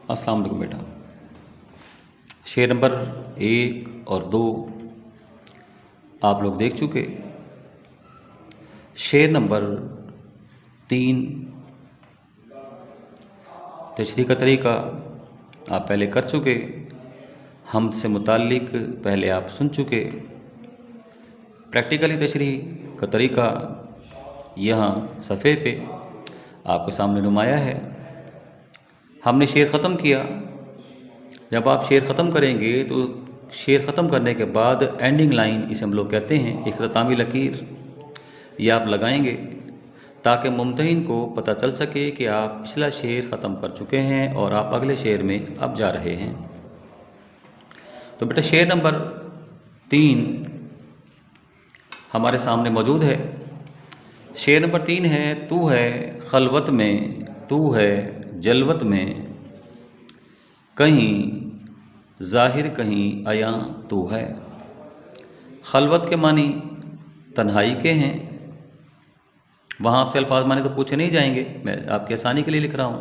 अस्सलाम वालेकुम बेटा। शेर नंबर 1 और 2 आप लोग देख चुके। शेर नंबर 3 तशरीह का तरीका आप पहले कर चुके। हम से मुताल्लिक पहले आप सुन चुके। प्रैक्टिकली तशरीह का तरीका यहाँ सफ़े पे आपके सामने नुमाया है। हमने शेर ख़त्म किया। जब आप शेर ख़त्म करेंगे तो शेर ख़त्म करने के बाद एंडिंग लाइन, इसे हम लोग कहते हैं इख्तितामी लकीर, ये आप लगाएंगे ताकि मुम्तहिन को पता चल सके कि आप पिछला शेर ख़त्म कर चुके हैं और आप अगले शेर में अब जा रहे हैं। तो बेटा शेर नंबर 3 हमारे सामने मौजूद है। शेर नंबर 3 है, तू है खलवत में, तू है जलवत में, कहीं ज़ाहिर कहीं अयां तू है। खलवत के मानी तन्हाई के हैं। वहाँ आपसे अल्फाज माने तो पूछे नहीं जाएंगे, मैं आपकी आसानी के लिए लिख रहा हूँ।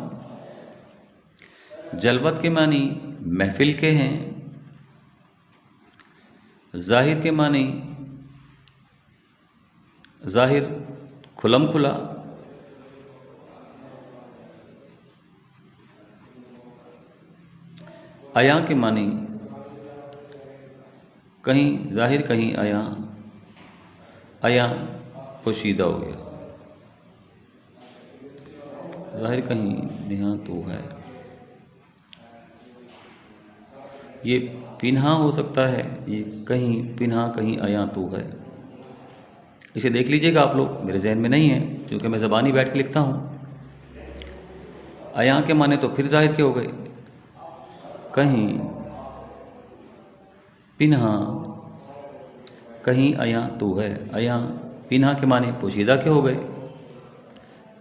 जलवत के मानी महफिल के हैं। ज़ाहिर के मानी ज़ाहिर खुलम खुला। अयां के मानी कहीं ज़ाहिर कहीं अयां, अयां पोशीदा हो गया। ज़ाहिर कहीं निहा तू है, ये पिन्हा हो सकता है, ये कहीं पिन्हा कहीं अयां तू है। इसे देख लीजिएगा आप लोग, मेरे जहन में नहीं है क्योंकि मैं ज़बानी बैठ के लिखता हूँ। अयां के माने तो फिर ज़ाहिर के हो गए, कहीं पिन्हा कहीं अयां तू है। अयां पिन्हा के माने पोशीदा के हो गए।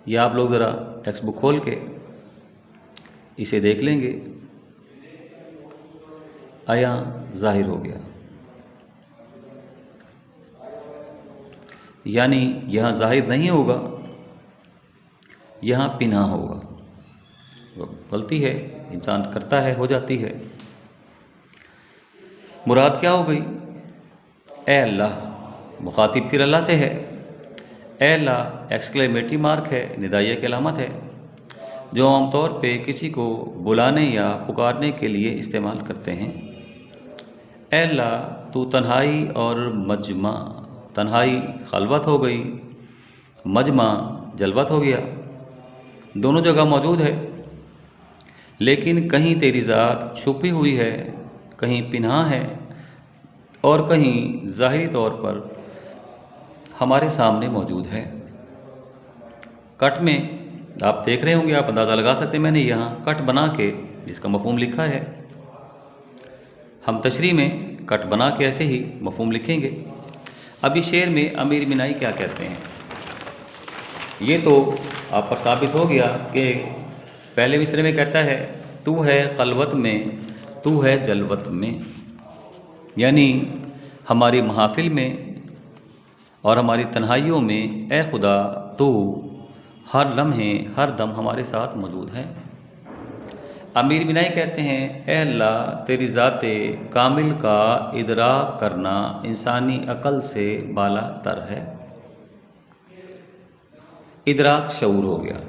या आप लोग ज़रा टेक्स्ट बुक खोल के इसे देख लेंगे। अयां ज़ाहिर हो गया, यानी यहाँ ज़ाहिर नहीं होगा, यहाँ पिन्हा होगा। गलती है, इंसान करता है, हो जाती है। मुराद क्या हो गई? ए अल्लाह, मुखातिब फिर अल्लाह से है। ए अल्लाह एक्सक्लेमेटरी मार्क है, निदाइया की अलामत है, जो आमतौर पे किसी को बुलाने या पुकारने के लिए इस्तेमाल करते हैं। ए अल्लाह तू तन्हाई और मजमा, तन्हाई खलवत हो गई, मजमा जलवत हो गया, दोनों जगह मौजूद है। लेकिन कहीं तेरी ज़ात छुपी हुई है, कहीं पिन्हा है और कहीं ज़ाहिरी तौर पर हमारे सामने मौजूद है। कट में आप देख रहे होंगे, आप अंदाज़ा लगा सकते हैं, मैंने यहाँ कट बना के जिसका मफ़हूम लिखा है। हम तशरीह में कट बना के ऐसे ही मफ़हूम लिखेंगे। अभी शेर में अमीर मिनाई क्या कहते हैं, ये तो आप पर साबित हो गया कि पहले मिसरे में कहता है तू है खलवत में, तू है जलवत में, यानी हमारी महफिल में और हमारी तन्हाइयों में ए खुदा तू हर लम्हे हर दम हमारे साथ मौजूद है। अमीर बिनाई कहते हैं ए अल्लाह तेरी ज़ाते कामिल का इदराक करना इंसानी अकल से बाला तर है। इदराक शऊर हो गया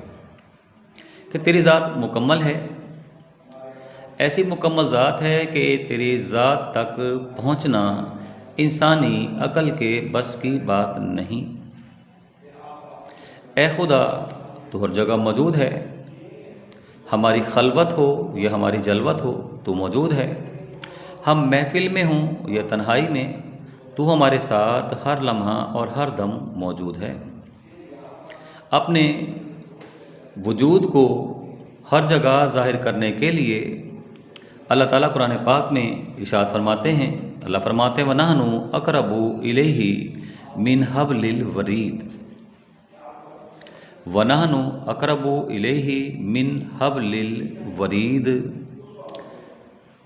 कि तेरी ज़ात मुकम्मल है, ऐसी मुकम्मल ज़ात है कि तेरी ज़ात तक पहुँचना इंसानी अकल के बस की बात नहीं। ए खुदा तो हर जगह मौजूद है, हमारी खलवत हो या हमारी जलवत हो तो मौजूद है। हम महफिल में हों या तन्हाई में, तो हमारे साथ हर लम्हा और हर दम मौजूद है। अपने वजूद को हर जगह ज़ाहिर करने के लिए अल्लाह ताला कुरान पाक में इरशाद फरमाते हैं। अल्लाह फरमाते हैं वनहनु अक़रबु इलैहि मिन हब्लिल वरीद, वनहनु अक़रबु इलैहि मिन हब्लिल वरीद।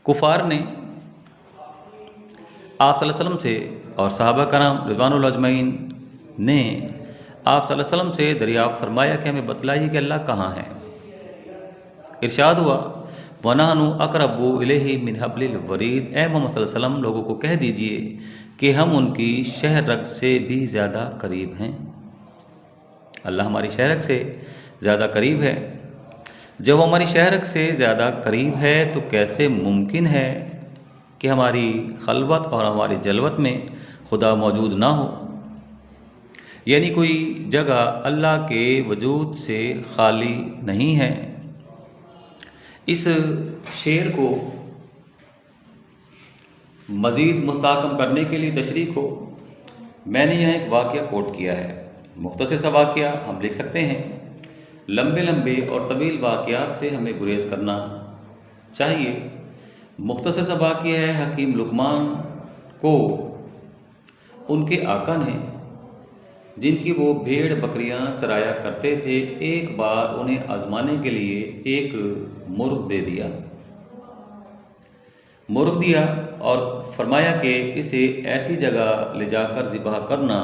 कुफार ने आप सल्लल्लाहु अलैहि वसल्लम से और सहाबा कराम रिज़वानुल अजमईन ने आप सल्लल्लाहु अलैहि वसल्लम से दरियाफ़्त फरमाया कि हमें बतलाइए कि अल्लाह कहाँ है। इरशाद हुआ वनहनु अक़रबु इलैहि मिन हब्लिल वरीद। ए मोहम्मद सल्लल्लाहु अलैहि वसल्लम, लोगों को कह दीजिए कि हम उनकी शहरग से भी ज़्यादा करीब हैं। अल्लाह हमारी शहरग से ज़्यादा करीब है। जब हमारी शहरग से ज़्यादा करीब है तो कैसे मुमकिन है कि हमारी खलवत और हमारी जलवत में खुदा मौजूद ना हो। यानी कोई जगह अल्लाह के वजूद से खाली नहीं है। इस शेर को मज़ीद मुस्तहकम करने के लिए तशरीह को मैंने यहाँ एक वाक़या कोट किया है। मुख्तसर सा वाक़या हम लिख सकते हैं। लंबे लंबे और तवील वाक़यात से हमें गुरेज करना चाहिए। मुख्तसर सा वाक़या है, हकीम लुकमान को उनके आका ने, जिनकी वो भेड़ बकरियां चराया करते थे, एक बार उन्हें आजमाने के लिए एक मुर्ग दे दिया। मुर्ग दिया और फरमाया कि इसे ऐसी जगह ले जाकर ज़िबह करना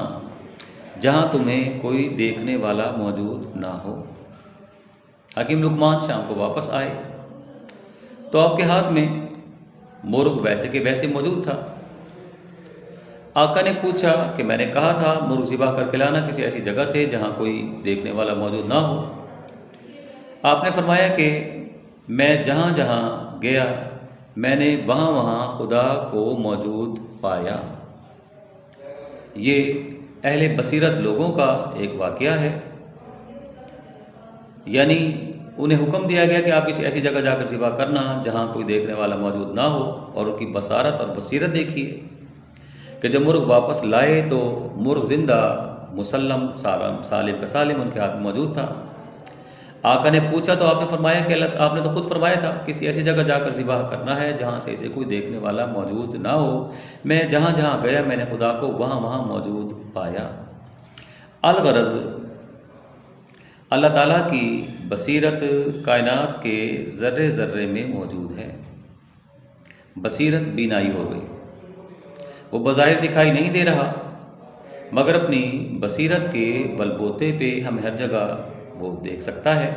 जहां तुम्हें कोई देखने वाला मौजूद ना हो। हकीम लुकमान शाम को वापस आए तो आपके हाथ में मुर्ग वैसे के वैसे मौजूद था। आका ने पूछा कि मैंने कहा था मुर्ग ज़िबह करके लाना किसी ऐसी जगह से जहां कोई देखने वाला मौजूद ना हो। आपने फरमाया कि मैं जहां जहां गया मैंने वहां वहां खुदा को मौजूद पाया। ये अहले बसीरत लोगों का एक वाक़या है। यानी उन्हें हुक्म दिया गया कि आप किसी ऐसी जगह जाकर ज़िबह करना जहां कोई देखने वाला मौजूद ना हो, और उनकी बसारत और बसीरत देखिए कि जब मुर्ग वापस लाए तो मुर्ग ज़िंदा मुसल्लम सालिम का सालिम उनके हाथ में मौजूद था। आका ने पूछा तो आपने फरमाया कि अल्लाह, आपने तो खुद फरमाया था किसी ऐसी जगह जाकर ज़िबह करना है जहाँ से इसे कोई देखने वाला मौजूद ना हो। मैं जहाँ जहाँ गया मैंने खुदा को वहाँ वहाँ मौजूद पाया। अलगरज़ अल्लाह ताला की बसीरत कायनात के ज़र्रे ज़र्रे में मौजूद है। बसीरत बीनाई हो गई, वो बज़ाहिर दिखाई नहीं दे रहा, मगर अपनी बसीरत के बलबूते पे हमें हर जगह वो देख सकता है।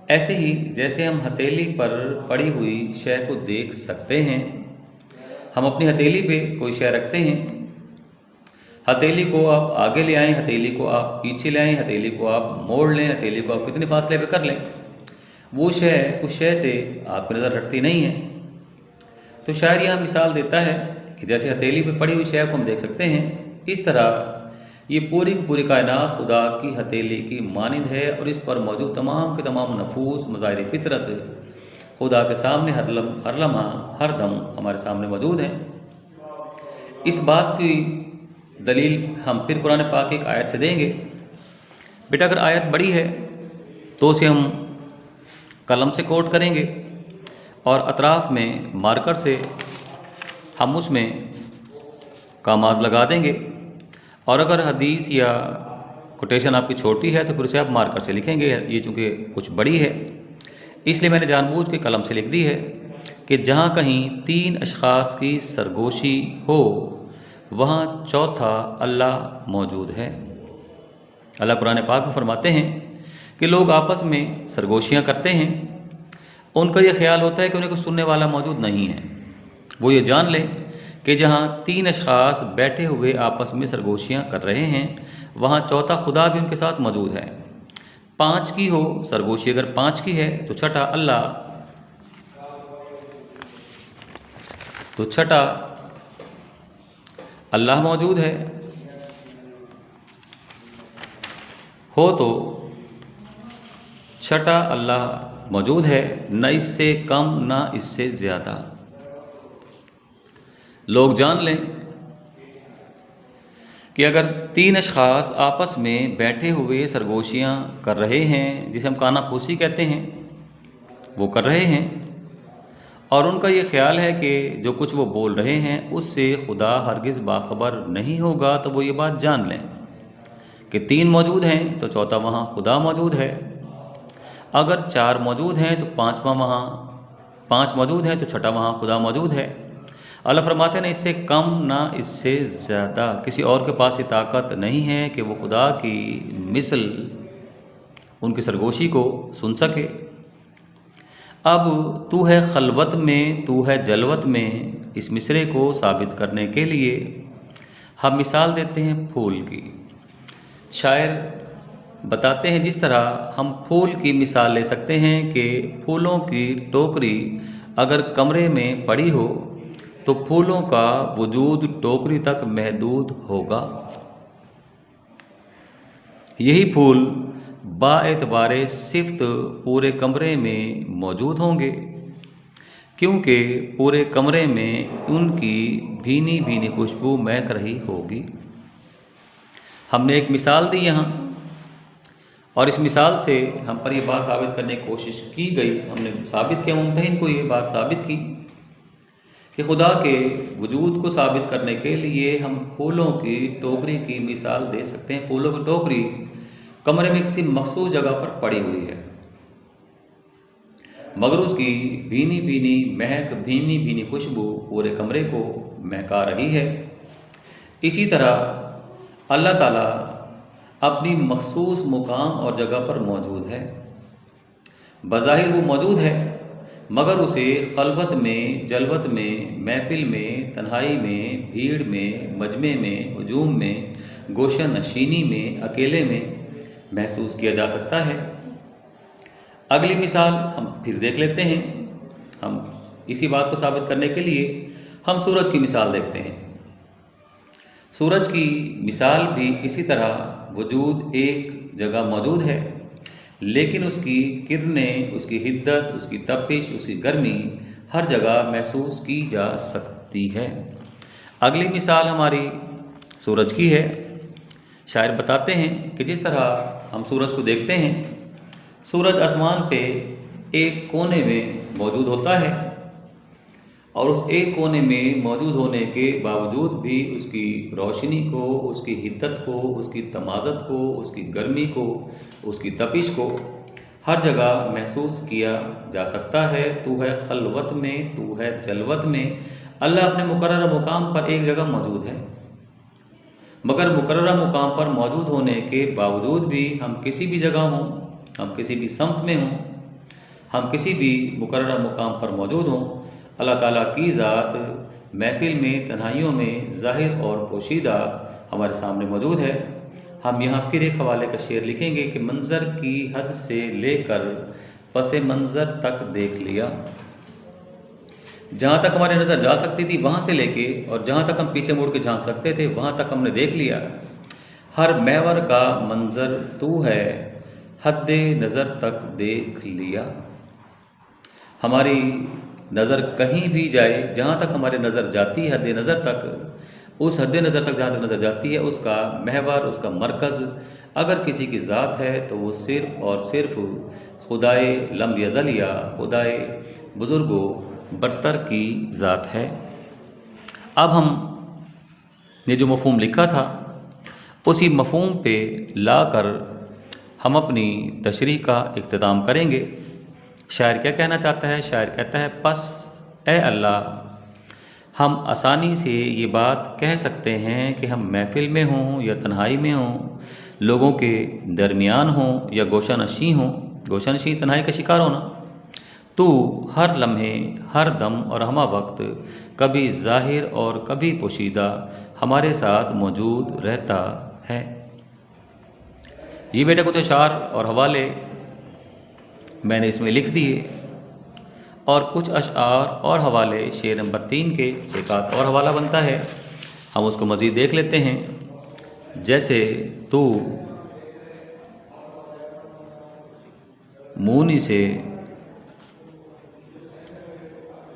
ऐसे ही जैसे हम हथेली पर पड़ी हुई शय को देख सकते हैं। हम अपनी हथेली पे कोई शय रखते हैं, हथेली को आप आगे ले आएँ, हथेली को आप पीछे ले आएँ, हथेली को आप मोड़ लें, हथेली को आप कितने फासले पे कर लें, वो शय उस शय से आपकी नज़र हटती नहीं है। तो शायर यहाँ मिसाल देता है कि जैसे हथेली पे पड़ी हुई शय को हम देख सकते हैं, इस तरह ये पूरी की पूरी कायनात खुदा की हथेली की मानिंद है और इस पर मौजूद तमाम के तमाम नफूस मज़ाहिर फितरत खुदा के सामने हर लम्हा हर दम हमारे सामने मौजूद हैं। इस बात की दलील हम फिर कुरान पाक की एक आयत से देंगे। बेटा अगर आयत बड़ी है तो उसे हम कलम से कोट करेंगे और अतराफ़ में मार्कर से हम उसमें कामाज लगा देंगे, और अगर हदीस या कोटेशन आपकी छोटी है तो फिर उसे आप मार्कर से लिखेंगे। ये चूँकि कुछ बड़ी है इसलिए मैंने जानबूझ के कलम से लिख दी है कि जहाँ कहीं 3 अशख़ास की सरगोशी हो वहाँ चौथा अल्लाह मौजूद है। अल्लाह कुरान पाक में फरमाते हैं कि लोग आपस में सरगोशियाँ करते हैं, उनका ये ख्याल होता है कि उन्हें कोई सुनने वाला मौजूद नहीं है। वो ये जान लें कि जहाँ 3 अशख़ास बैठे हुए आपस में सरगोशियाँ कर रहे हैं वहाँ चौथा खुदा भी उनके साथ मौजूद है। 5 की हो सरगोशी, अगर 5 की है तो छठा अल्लाह मौजूद है। हो तो छठा अल्लाह मौजूद है, न इससे कम न इससे ज़्यादा। लोग जान लें कि अगर 3 अशख़ास आपस में बैठे हुए सरगोशियाँ कर रहे हैं, जिसे हम कानाफूसी कहते हैं, वो कर रहे हैं, और उनका ये ख्याल है कि जो कुछ वो बोल रहे हैं उससे खुदा हरगिज़ बाखबर नहीं होगा, तो वो ये बात जान लें कि 3 मौजूद हैं तो चौथा वहाँ खुदा मौजूद है। अगर 4 मौजूद हैं तो 5 मौजूद हैं तो छठा वहाँ खुदा मौजूद है। अल्लाह फरमाते हैं, इससे कम ना इससे ज़्यादा किसी और के पास ये ताकत नहीं है कि वो खुदा की मिसल उनकी सरगोशी को सुन सके। अब तू है खलवत में, तू है जलवत में, इस मिसरे को साबित करने के लिए हम मिसाल देते हैं फूल की। शायर बताते हैं जिस तरह हम फूल की मिसाल ले सकते हैं कि फूलों की टोकरी अगर कमरे में पड़ी हो तो फूलों का वजूद टोकरी तक महदूद होगा। यही फूल बाएतबारे सिफ्त पूरे कमरे में मौजूद होंगे, क्योंकि पूरे कमरे में उनकी भीनी भीनी खुशबू महक रही होगी। हमने एक मिसाल दी यहाँ, और इस मिसाल से हम पर ये बात साबित करने की कोशिश की गई, हमने साबित किया, मुमतहिन को ये बात साबित की कि खुदा के वजूद को साबित करने के लिए हम फूलों की टोकरी की मिसाल दे सकते हैं। फूलों की टोकरी कमरे में किसी मखसूस जगह पर पड़ी हुई है, मगर उसकी भीनी भीनी महक, भीनी भीनी खुशबू पूरे कमरे को महका रही है। इसी तरह अल्लाह ताला अपनी मखसूस मुकाम और जगह पर मौजूद है। बज़ाहिर वो मौजूद है, मगर उसे खलवत में, जलवत में, महफिल में, तन्हाई में, भीड़ में, मजमे में, हुजूम में, गोशा नशीनी में, अकेले में महसूस किया जा सकता है। अगली मिसाल हम फिर देख लेते हैं। हम इसी बात को साबित करने के लिए हम सूरज की मिसाल देखते हैं। सूरज की मिसाल भी इसी तरह वजूद एक जगह मौजूद है, लेकिन उसकी किरणें, उसकी हिद्दत, उसकी तपिश, उसकी गर्मी हर जगह महसूस की जा सकती है। अगली मिसाल हमारी सूरज की है। शायर बताते हैं कि जिस तरह हम सूरज को देखते हैं, सूरज आसमान पे एक कोने में मौजूद होता है, और उस एक कोने में मौजूद होने के बावजूद भी उसकी रोशनी को, उसकी हिद्दत को, उसकी तमाज़त को, उसकी गर्मी को, उसकी तपिश को हर जगह महसूस किया जा सकता है। तू है खलवत में, तू है जलवत में। अल्लाह अपने मुकर्रर मुकाम पर एक जगह मौजूद है, मगर मुकर्रर मुकाम पर मौजूद होने के बावजूद भी हम किसी भी जगह हों, हम किसी भी समत में हों, हम किसी भी मुकर्रर मुकाम पर मौजूद हों, अल्लाह ताला की ज़ात महफिल में, तन्हाइयों में ज़ाहिर और पोशीदा हमारे सामने मौजूद है। हम यहाँ फिर एक हवाले का शेर लिखेंगे कि मंज़र की हद से लेकर पसे मंज़र तक देख लिया। जहाँ तक हमारी नज़र जा सकती थी वहाँ से लेके, और जहाँ तक हम पीछे मुड़ के झांक सकते थे वहाँ तक हमने देख लिया। हर महवर का मंज़र तू है, हद नज़र तक देख लिया। हमारी नज़र कहीं भी जाए, जहाँ तक हमारी नज़र जाती है, हद नज़र तक, उस हद नज़र तक जहाँ तक नज़र जाती है, उसका महवर, उसका मरकज़ अगर किसी की ज़ात है तो वो सिर्फ़ और सिर्फ़ खुदाए लम यज़ल या खुदाए बुज़ुर्गो बरतर की ज़ात है। अब हम ने जो मफ़हूम लिखा था उसी मफ़हूम पे लाकर हम अपनी तशरीह का इख्तिताम करेंगे। शायर क्या कहना चाहता है? शायर कहता है, बस ए अल्लाह, हम आसानी से ये बात कह सकते हैं कि हम महफिल में हों या तन्हाई में हों, लोगों के दरमियान हों या गोशा नशी हों। गोशा नशी तन्हाई का शिकार होना। तू हर लम्हे, हर दम और हमा वक्त कभी ज़ाहिर और कभी पोशीदा हमारे साथ मौजूद रहता है। ये बेटा कुछ अशार और हवाले मैंने इसमें लिख दिए, और कुछ अशार और हवाले शेर नंबर 3 के एक आध और हवाला बनता है, हम उसको मज़ीद देख लेते हैं। जैसे तू मूनी से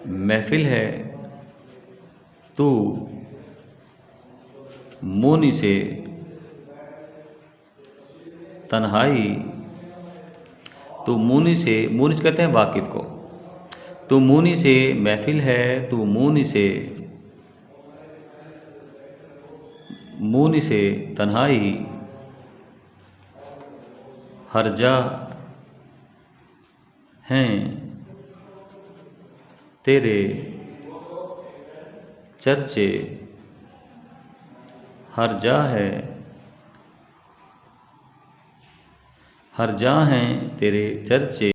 महफिल है, तू मूनी से तन्हाई, तू मूनी से, मूनी कहते हैं वाकिफ़ को, तू मूनी से महफिल है, तू मूनी से तन्हाई, हर जा हैं तेरे चर्चे, हर जा है, हर जा हैं तेरे चर्चे।